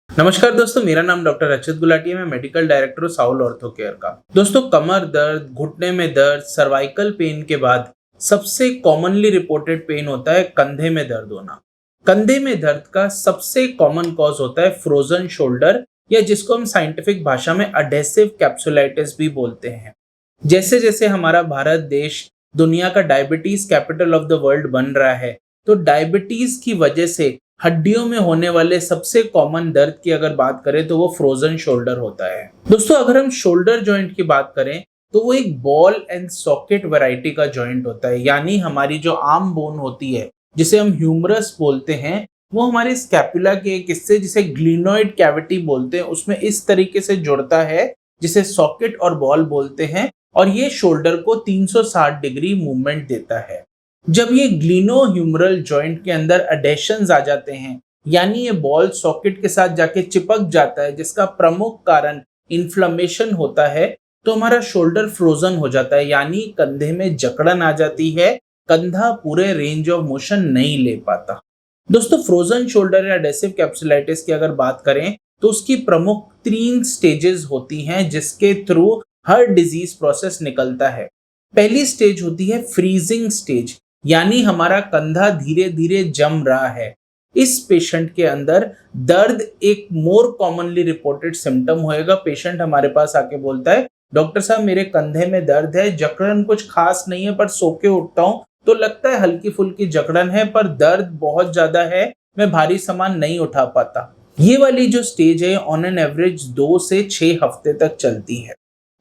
नमस्कार दोस्तों, मेरा नाम डॉक्टर अच्युत गुलाटी है। मैं मेडिकल डायरेक्टर हूँ साउल ऑर्थो केयर का। दोस्तों, कमर दर्द, घुटने में दर्द, सर्वाइकल पेन के बाद सबसे कॉमनली रिपोर्टेड पेन होता है कंधे में दर्द होना। कंधे में दर्द का सबसे कॉमन कॉज होता है फ्रोजन शोल्डर, या जिसको हम साइंटिफिक भाषा में अडेसिव कैप्सुलाइटिस भी बोलते हैं। जैसे जैसे हमारा भारत देश दुनिया का diabetes capital of the world बन रहा है, तो डायबिटीज की वजह से हड्डियों में होने वाले सबसे कॉमन दर्द की अगर बात करें तो वो फ्रोजन शोल्डर होता है। दोस्तों, अगर हम शोल्डर जॉइंट की बात करें तो वो एक बॉल एंड सॉकेट वैरायटी का जॉइंट होता है। यानी हमारी जो आर्म बोन होती है, जिसे हम ह्यूमरस बोलते हैं, वो हमारे स्कैपुला के एक हिस्से जिसे ग्लिनोइड कैविटी बोलते हैं उसमें इस तरीके से जुड़ता है, जिसे सॉकेट और बॉल बोलते हैं, और ये शोल्डर को 360 डिग्री मूवमेंट देता है। जब ये ग्लिनोह्यूमरल जॉइंट के अंदर एडेशंस आ जाते हैं, यानी ये बॉल सॉकेट के साथ जाके चिपक जाता है, जिसका प्रमुख कारण इन्फ्लेमेशन होता है, तो हमारा शोल्डर फ्रोजन हो जाता है, यानी कंधे में जकड़न आ जाती है। कंधा पूरे रेंज ऑफ मोशन नहीं ले पाता। दोस्तों, फ्रोजन शोल्डर या एडेसिव कैप्सुलाइटिस की अगर बात करें तो उसकी प्रमुख 3 स्टेजेस होती हैं जिसके थ्रू हर डिजीज प्रोसेस निकलता है। पहली स्टेज होती है फ्रीजिंग स्टेज, यानी हमारा कंधा धीरे धीरे जम रहा है। इस पेशेंट के अंदर दर्द एक मोर कॉमनली रिपोर्टेड सिम्टम होएगा। पेशेंट हमारे पास आके बोलता है, डॉक्टर साहब मेरे कंधे में दर्द है, जकड़न कुछ खास नहीं है, पर सो के उठता हूँ तो लगता है हल्की फुल्की जकड़न है, पर दर्द बहुत ज्यादा है, मैं भारी सामान नहीं उठा पाता। ये वाली जो स्टेज है ऑन एन एवरेज 2 से 6 हफ्ते तक चलती है।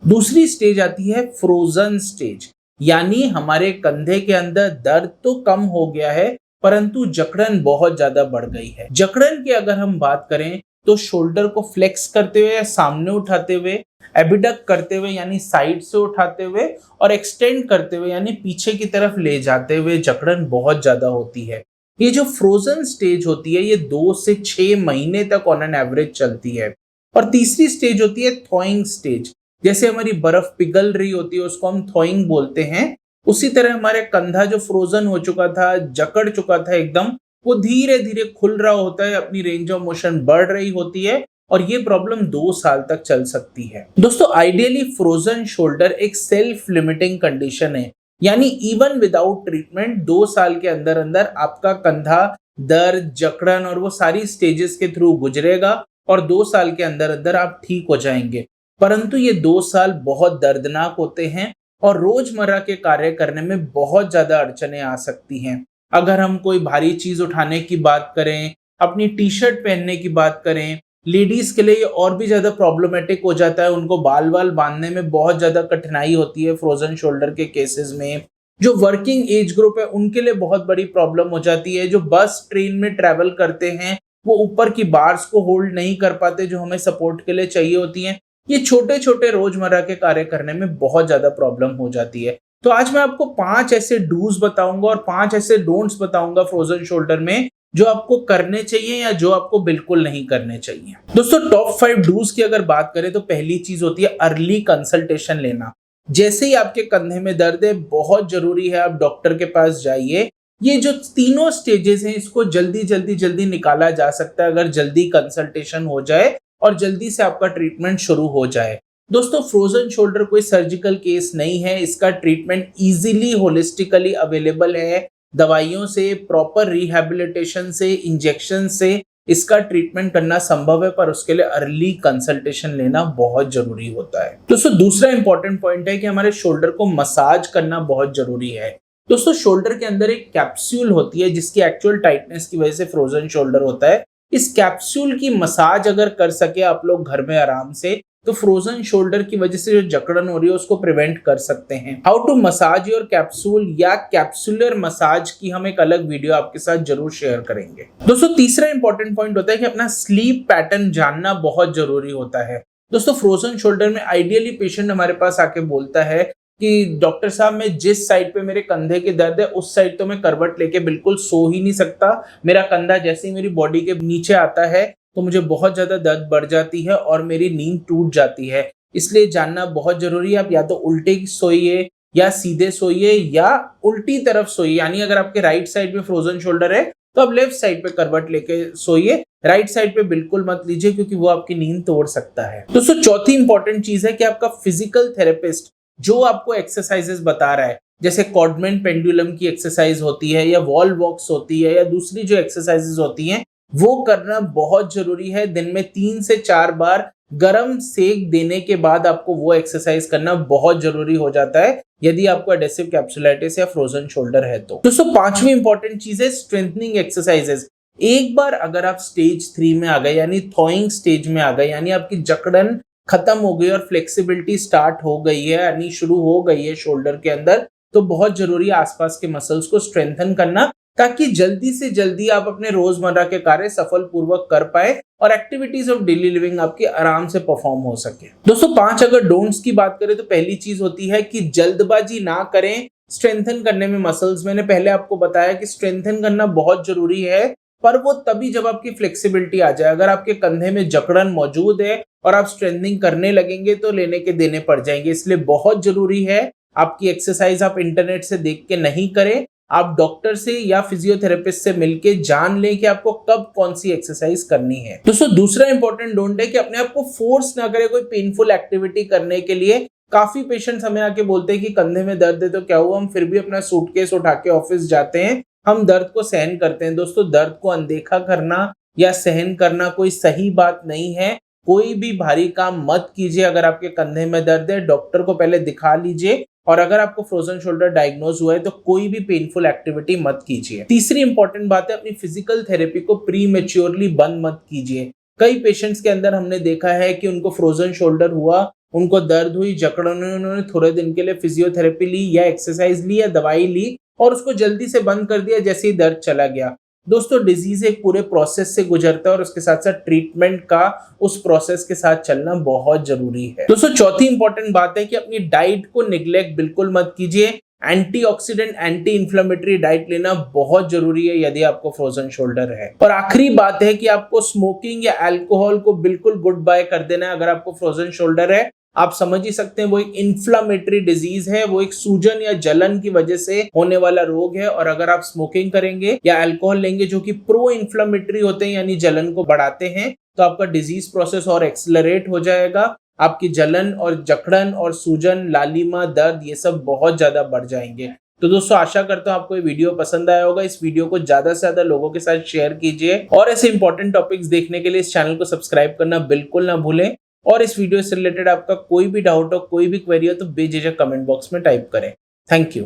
दूसरी स्टेज आती है फ्रोजन स्टेज, यानी हमारे कंधे के अंदर दर्द तो कम हो गया है, परंतु जकड़न बहुत ज्यादा बढ़ गई है। जकड़न की अगर हम बात करें तो शोल्डर को फ्लेक्स करते हुए या सामने उठाते हुए, एबिडक्ट करते हुए यानी साइड से उठाते हुए, और एक्सटेंड करते हुए यानी पीछे की तरफ ले जाते हुए जकड़न बहुत ज्यादा होती है। ये जो फ्रोजन स्टेज होती है ये 2 से 6 महीने तक ऑन एन एवरेज चलती है। और तीसरी स्टेज होती है थॉइंग स्टेज। जैसे हमारी बर्फ पिघल रही होती है उसको हम थॉइंग बोलते हैं, उसी तरह हमारे कंधा जो फ्रोजन हो चुका था, जकड़ चुका था एकदम, वो धीरे धीरे खुल रहा होता है, अपनी रेंज ऑफ मोशन बढ़ रही होती है, और ये प्रॉब्लम 2 साल तक चल सकती है। दोस्तों, आइडियली फ्रोजन शोल्डर एक सेल्फ लिमिटिंग कंडीशन है, यानी इवन विदाउट ट्रीटमेंट 2 साल के अंदर अंदर आपका कंधा दर्द, जकड़न और वो सारी स्टेजेस के थ्रू गुजरेगा, और 2 साल के अंदर अंदर आप ठीक हो जाएंगे। परंतु ये 2 साल बहुत दर्दनाक होते हैं और रोजमर्रा के कार्य करने में बहुत ज्यादा अड़चने आ सकती हैं। अगर हम कोई भारी चीज उठाने की बात करें, अपनी टी शर्ट पहनने की बात करें, लेडीज के लिए ये और भी ज्यादा प्रॉब्लमेटिक हो जाता है। उनको बाल वाल बांधने में बहुत ज्यादा कठिनाई होती है फ्रोजन शोल्डर के केसेस में। जो वर्किंग एज ग्रुप है उनके लिए बहुत बड़ी प्रॉब्लम हो जाती है। जो बस ट्रेन में ट्रेवल करते हैं वो ऊपर की बार्स को होल्ड नहीं कर पाते जो हमें सपोर्ट के लिए चाहिए होती हैं। ये छोटे छोटे रोजमर्रा के कार्य करने में बहुत ज्यादा प्रॉब्लम हो जाती है। तो आज मैं आपको 5 ऐसे डूज बताऊंगा और 5 ऐसे डोंट्स बताऊंगा फ्रोजन शोल्डर में, जो आपको करने चाहिए या जो आपको बिल्कुल नहीं करने चाहिए। दोस्तों, टॉप 5 डूज की अगर बात करें तो पहली चीज होती है अर्ली कंसल्टेशन लेना। जैसे ही आपके कंधे में दर्द है, बहुत जरूरी है आप डॉक्टर के पास जाइए। ये जो तीनों स्टेजेस हैं इसको जल्दी जल्दी जल्दी निकाला जा सकता है अगर जल्दी कंसल्टेशन हो जाए और जल्दी से आपका ट्रीटमेंट शुरू हो जाए। दोस्तों, फ्रोजन शोल्डर कोई सर्जिकल केस नहीं है। इसका ट्रीटमेंट इजीली होलिस्टिकली अवेलेबल है। दवाइयों से, प्रॉपर रिहैबिलिटेशन से, इंजेक्शन से इसका ट्रीटमेंट करना संभव है, पर उसके लिए अर्ली कंसल्टेशन लेना बहुत जरूरी होता है। दोस्तों, दूसरा इंपॉर्टेंट पॉइंट है कि हमारे शोल्डर को मसाज करना बहुत जरूरी है। दोस्तों, शोल्डर के अंदर एक कैप्सूल होती है जिसकी एक्चुअल टाइटनेस की वजह से फ्रोजन शोल्डर होता है। इस कैप्सूल की मसाज अगर कर सके आप लोग घर में आराम से, तो फ्रोजन शोल्डर की वजह से जो जकड़न हो रही है उसको प्रिवेंट कर सकते हैं। How to massage your capsule या कैप्सुलर मसाज की हम एक अलग वीडियो आपके साथ जरूर शेयर करेंगे। दोस्तों, तीसरा इंपॉर्टेंट पॉइंट होता है कि अपना स्लीप पैटर्न जानना बहुत जरूरी होता है। दोस्तों, फ्रोजन शोल्डर में आइडियली पेशेंट हमारे पास आके बोलता है कि डॉक्टर साहब मैं जिस साइड पे मेरे कंधे के दर्द है उस साइड तो मैं करवट लेके बिल्कुल सो ही नहीं सकता। मेरा कंधा जैसे ही मेरी बॉडी के नीचे आता है तो मुझे बहुत ज्यादा दर्द बढ़ जाती है और मेरी नींद टूट जाती है। इसलिए जानना बहुत जरूरी है, आप या तो उल्टे सोइए या सीधे सोइए या उल्टी तरफ सोइए। यानी अगर आपके राइट साइड में फ्रोजन शोल्डर है तो आप लेफ्ट साइड पे करवट लेके सोइए, राइट साइड पे बिल्कुल मत लीजिए क्योंकि वो आपकी नींद तोड़ सकता है। दोस्तों चौथी इंपॉर्टेंट चीज है कि आपका फिजिकल थेरेपिस्ट जो आपको एक्सरसाइजेस बता रहा है, जैसे कॉर्डमैन पेंडुलम की एक्सरसाइज होती है या वॉल वॉक्स होती है या दूसरी जो एक्सरसाइजेस होती हैं, वो करना बहुत जरूरी है। दिन में 3 से 4 बार गर्म सेक देने के बाद आपको वो एक्सरसाइज करना बहुत जरूरी हो जाता है यदि आपको एडेसिव कैप्सुलाइटिस या फ्रोजन शोल्डर है तो। दोस्तों पांचवी इंपॉर्टेंट चीज है स्ट्रेंथनिंग एक्सरसाइजेस। एक बार अगर आप स्टेज 3 में आ गए यानी थॉइंग स्टेज में आ गए, यानी आपकी जकड़न खत्म हो गई और फ्लेक्सिबिलिटी स्टार्ट हो गई है यानी शुरू हो गई है शोल्डर के अंदर, तो बहुत जरूरी है आसपास के मसल्स को स्ट्रेंथन करना ताकि जल्दी से जल्दी आप अपने रोजमर्रा के कार्य सफल पूर्वक कर पाए और एक्टिविटीज ऑफ डेली लिविंग आपकी आराम से परफॉर्म हो सके। दोस्तों 5 अगर डोंट्स की बात करें तो पहली चीज होती है कि जल्दबाजी ना करें स्ट्रेंथन करने में मसल्स। मैंने पहले आपको बताया कि स्ट्रेंथन करना बहुत जरूरी है, पर वो तभी जब आपकी फ्लेक्सिबिलिटी आ जाए। अगर आपके कंधे में जकड़न मौजूद है और आप स्ट्रेंथनिंग करने लगेंगे तो लेने के देने पड़ जाएंगे। इसलिए बहुत जरूरी है आपकी एक्सरसाइज आप इंटरनेट से देख के नहीं करें, आप डॉक्टर से या फिजियोथेरेपिस्ट से मिलके जान लें कि आपको कब कौन सी एक्सरसाइज करनी है। दोस्तों दूसरा इंपॉर्टेंट डोंट है कि अपने आप को फोर्स ना करें कोई पेनफुल एक्टिविटी करने के लिए। काफी पेशेंट्स हमें आके बोलते हैं कि कंधे में दर्द है तो क्या हुआ, हम फिर भी अपना सूटकेस उठा के ऑफिस जाते हैं, हम दर्द को सहन करते हैं। दोस्तों दर्द को अनदेखा करना या सहन करना कोई सही बात नहीं है। कोई भी भारी काम मत कीजिए। अगर आपके कंधे में दर्द है डॉक्टर को पहले दिखा लीजिए, और अगर आपको फ्रोजन शोल्डर डायग्नोज हुआ है तो कोई भी पेनफुल एक्टिविटी मत कीजिए। तीसरी इंपॉर्टेंट बात है अपनी फिजिकल थेरेपी को प्री मैच्योरली बंद मत कीजिए। कई पेशेंट्स के अंदर हमने देखा है कि उनको फ्रोजन शोल्डर हुआ, उनको दर्द हुई, जकड़न हुई, उन्होंने थोड़े दिन के लिए फिजियोथेरेपी ली या एक्सरसाइज ली या दवाई ली और उसको जल्दी से बंद कर दिया जैसे ही दर्द चला गया। दोस्तों डिजीज एक पूरे प्रोसेस से गुजरता है और उसके साथ साथ ट्रीटमेंट का उस प्रोसेस के साथ चलना बहुत जरूरी है। दोस्तों चौथी इंपॉर्टेंट बात है कि अपनी डाइट को निग्लेक्ट बिल्कुल मत कीजिए। एंटीऑक्सीडेंट एंटी इंफ्लेमेटरी डाइट लेना बहुत जरूरी है यदि आपको फ्रोजन शोल्डर है। और आखिरी बात है कि आपको स्मोकिंग या अल्कोहल को बिल्कुल गुड बाय कर देना है अगर आपको फ्रोजन शोल्डर है। आप समझ ही सकते हैं वो एक इन्फ्लामेटरी डिजीज है, वो एक सूजन या जलन की वजह से होने वाला रोग है। और अगर आप स्मोकिंग करेंगे या अल्कोहल लेंगे जो कि प्रो इन्फ्लामेटरी होते हैं यानी जलन को बढ़ाते हैं, तो आपका डिजीज प्रोसेस और एक्सेलरेट हो जाएगा। आपकी जलन और जकड़न और सूजन, लालिमा, दर्द ये सब बहुत ज्यादा बढ़ जाएंगे। तो दोस्तों आशा करता हूँ आपको ये वीडियो पसंद आया होगा। इस वीडियो को ज्यादा से ज्यादा लोगों के साथ शेयर कीजिए और ऐसे इंपॉर्टेंट टॉपिक्स देखने के लिए इस चैनल को सब्सक्राइब करना बिल्कुल ना भूलें। और इस वीडियो से रिलेटेड आपका कोई भी डाउट हो, कोई भी क्वेरी हो तो बेझिझक कमेंट बॉक्स में टाइप करें। Thank you.